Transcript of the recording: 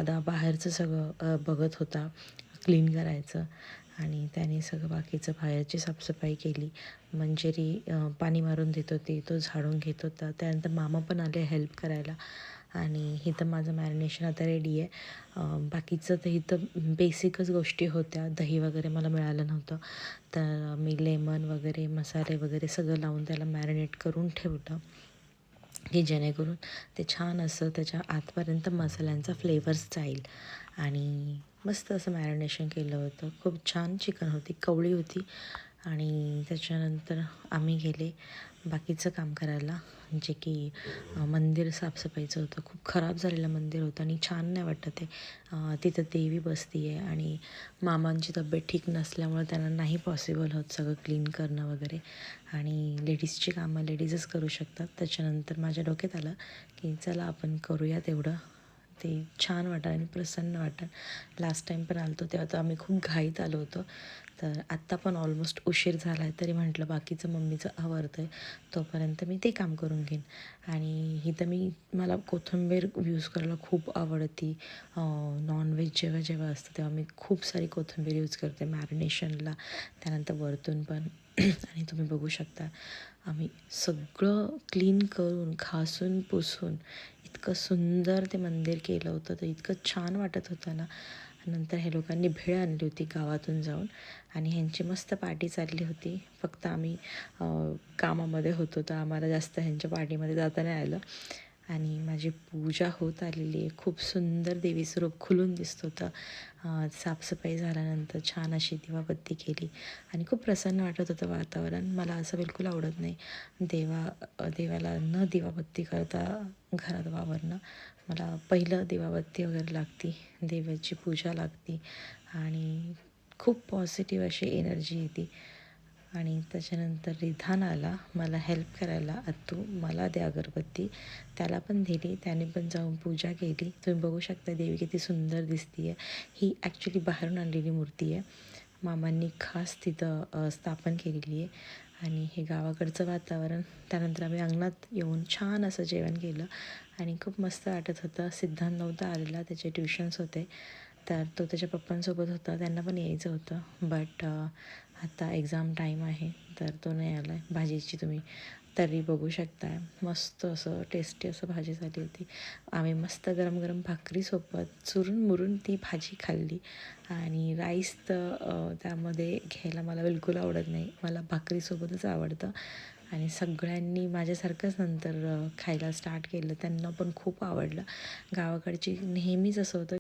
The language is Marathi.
दादा बाहेरचं सगळं बघत होता, क्लीन करायचं आणि त्याने सगळं बाकीचं बाहेरची साफसफाई केली. मंजिरी पाणी मारून देत होती, तो झाडून घेत होता. त्यानंतर मामा पण आले हेल्प करायला आणि इथं माझं मॅरिनेशन आता रेडी आहे. बाकीचं तर इथं बेसिकच गोष्टी होत्या. दही वगैरे मला मिळालं नव्हतं, तर मी लेमन वगैरे मसाले वगैरे सगळं लावून त्याला मॅरिनेट करून ठेवलं, की जेणेकरून ते छान असं त्याच्या आतपर्यंत मसाल्यांचा फ्लेवर्स जाईल. आणि मस्त असं मॅरिनेशन केलं होतं. खूप छान चिकन होती, कवळी होती. आणि त्याच्यानंतर आम्ही गेले बाकीचं काम करायला, जे की मंदिर साफसफाईचं होतं. खूप खराब झालेलं मंदिर होतं आणि छान नाही वाटत आहे. तिथं देवी बसती आहे आणि मामांची तब्येत ठीक नसल्यामुळे त्यांना नाही पॉसिबल होत सगळं क्लीन करणं वगैरे. आणि लेडीजची कामं लेडीजच करू शकतात. त्याच्यानंतर माझ्या डोक्यात आलं की चला आपण करूया तेवढं, ते छान वाटेल आणि प्रसन्न वाटेल. लास्ट टाईम पण आलो होतो तेव्हा तर आम्ही खूप घाईत आलो होतो, तर आत्ता पण ऑलमोस्ट उशीर झाला आहे, तरी म्हटलं बाकीचं मम्मीचं आवडतं आहे, तोपर्यंत मी ते काम करून घेईन. आणि इथं मला कोथिंबीर यूज करायला खूप आवडते. नॉनव्हेज जेव्हा जेव्हा असतं तेव्हा मी खूप सारी कोथिंबीर यूज करते मॅरिनेशनला, त्यानंतर वरतून पण. आणि तुम्ही बघू शकता आम्ही सगळं क्लीन करून घासून पुसून इतकं सुंदर ते मंदिर केलं होतं, तर इतकं छान वाटत होतं ना. नंतर हे लोकांनी भेळ आणली होती गावातून जाऊन आणि ह्यांची मस्त पार्टी चालली होती. फक्त आम्ही कामामध्ये होतो, तर आम्हाला जास्त ह्यांच्या पार्टीमध्ये जाता नाही आलं. आणि माझी पूजा होत आलेली आहे. खूप सुंदर देवीचं रूप खुलून दिसत होतं. साफसफाई झाल्यानंतर छान अशी दिवाबत्ती केली आणि खूप प्रसन्न वाटत होतं वातावरण. मला असं बिलकुल आवडत नाही देवाला न दिवाबत्ती करता घरात वावरणं. मला पहिलं दिवाबत्ती वगैरे लागती, देवाची पूजा लागती आणि खूप पॉझिटिव्ह अशी एनर्जी येते. आणि त्याच्यानंतर रिधान आला मला हेल्प करायला, आत्तू मला दे अगरबत्ती, त्याला पण दिली. त्याने पण जाऊन पूजा केली. तुम्ही बघू शकता देवी किती सुंदर दिसते आहे. ही ॲक्च्युली बाहेरून आणलेली मूर्ती आहे, मामांनी खास तिथं स्थापन केलेली आहे. आणि हे गावाकडचं वातावरण. त्यानंतर आम्ही अंगणात येऊन छान असं जेवण केलं आणि खूप मस्त वाटत होतं. सिद्धांत नव्हता आलेला, त्याचे ट्युशन्स होते, तर तो त्याच्या पप्पांसोबत होता, त्यांना पण यायचं होतं. बट आता एक्झाम टाईम आहे, तर तो नाही आला आहे. भाजीची तुम्ही तर्री बघू शकताय, मस्त असं टेस्टी असं भाजी झाली होती. आम्ही मस्त गरम गरम भाकरीसोबत चुरून मुरून ती भाजी खाल्ली. आणि राईस तर त्यामध्ये घ्यायला मला बिलकुल आवडत नाही, मला भाकरीसोबतच आवडतं. आणि सगळ्यांनी माझ्यासारखंच नंतर खायला स्टार्ट केलं, त्यांना पण खूप आवडलं. गावाकडची नेहमीच असं होतं